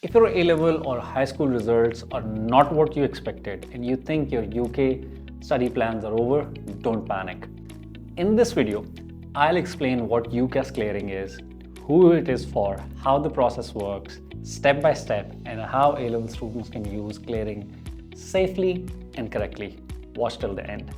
If your A-level or high school results are not what you expected and you think your UK study plans are over, don't panic. In this video, I'll explain what UCAS Clearing is, who it is for, how the process works, step by step, and how A-level students can use clearing safely and correctly. Watch till the end.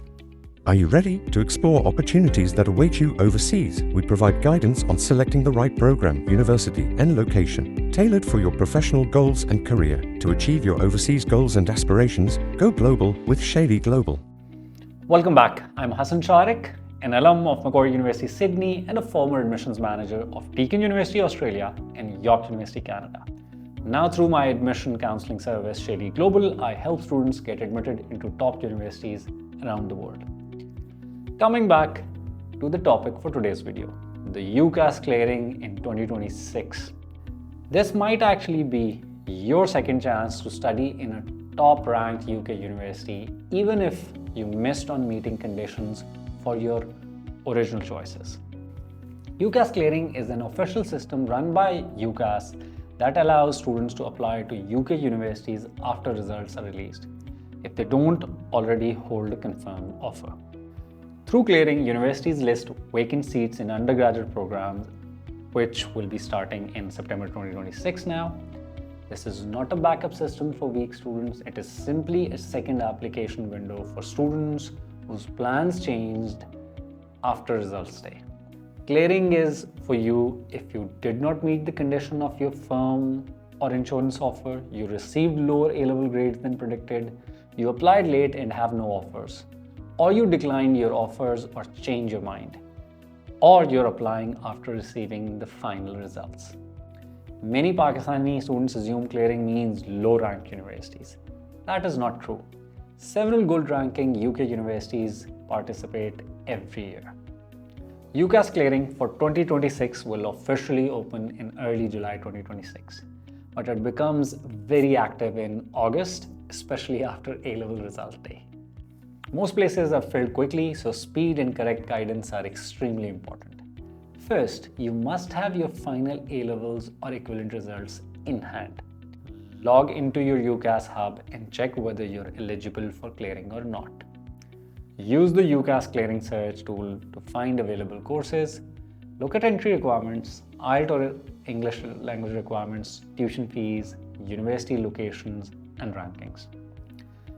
Are you ready to explore opportunities that await you overseas? We provide guidance on selecting the right program, university, and location, tailored for your professional goals and career. To achieve your overseas goals and aspirations, go global with Shalee Global. Welcome back. I'm Hassan Shariq, an alum of Macquarie University, Sydney, and a former admissions manager of Deakin University, Australia, and York University, Canada. Now, through my admission counseling service, Shalee Global, I help students get admitted into top universities around the world. Coming back to the topic for today's video, the UCAS Clearing in 2026. This might actually be your second chance to study in a top-ranked UK university, even if you missed on meeting conditions for your original choices. UCAS Clearing is an official system run by UCAS that allows students to apply to UK universities after results are released, if they don't already hold a confirmed offer. Through Clearing, universities list vacant seats in undergraduate programs, which will be starting in September 2026 now. This is not a backup system for weak students. It is simply a second application window for students whose plans changed after results day. Clearing is for you if you did not meet the condition of your firm or insurance offer, you received lower A-level grades than predicted, you applied late and have no offers, or you decline your offers or change your mind, or you're applying after receiving the final results. Many Pakistani students assume clearing means low-ranked universities. That is not true. Several good-ranking UK universities participate every year. UCAS Clearing for 2026 will officially open in early July 2026, but it becomes very active in August, especially after A-level result day. Most places are filled quickly, so speed and correct guidance are extremely important. First, you must have your final A-levels or equivalent results in hand. Log into your UCAS hub and check whether you're eligible for clearing or not. Use the UCAS Clearing search tool to find available courses. Look at entry requirements, IELTS or English language requirements, tuition fees, university locations, and rankings.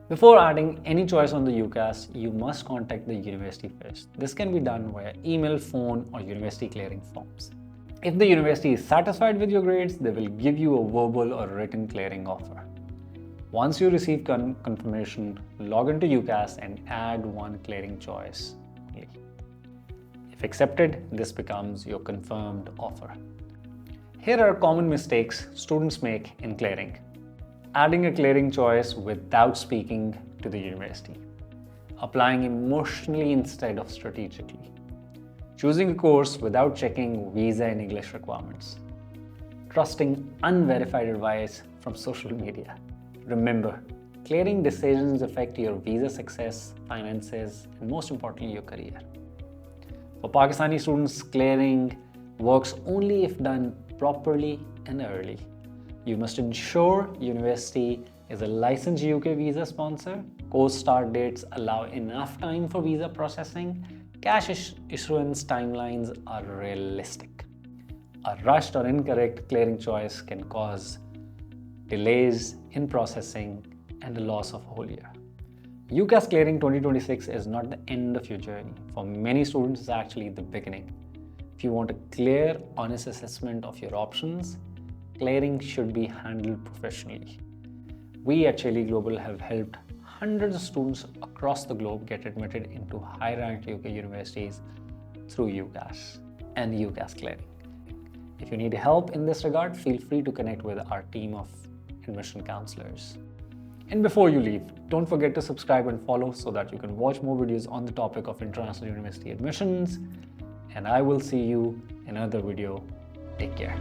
Before adding any choice on the UCAS, you must contact the university first. This can be done via email, phone, or university clearing forms. If the university is satisfied with your grades, they will give you a verbal or written clearing offer. Once you receive confirmation, log into UCAS and add one clearing choice only. If accepted, this becomes your confirmed offer. Here are common mistakes students make in clearing. Adding a clearing choice without speaking to the university. Applying emotionally instead of strategically. Choosing a course without checking visa and English requirements. Trusting unverified advice from social media. Remember, clearing decisions affect your visa success, finances, and most importantly, your career. For Pakistani students, clearing works only if done properly and early. You must ensure university is a licensed UK visa sponsor. Course start dates allow enough time for visa processing. Cash issuance timelines are realistic. A rushed or incorrect clearing choice can cause delays in processing and the loss of a whole year. UCAS Clearing 2026 is not the end of your journey. For many students, it's actually the beginning. If you want a clear, honest assessment of your options, clearing should be handled professionally. We at Shalee Global have helped hundreds of students across the globe get admitted into high-ranked UK universities through UCAS and UCAS Clearing. If you need help in this regard, feel free to connect with our team of admission counselors. And before you leave, don't forget to subscribe and follow so that you can watch more videos on the topic of international university admissions. And I will see you in another video. Take care.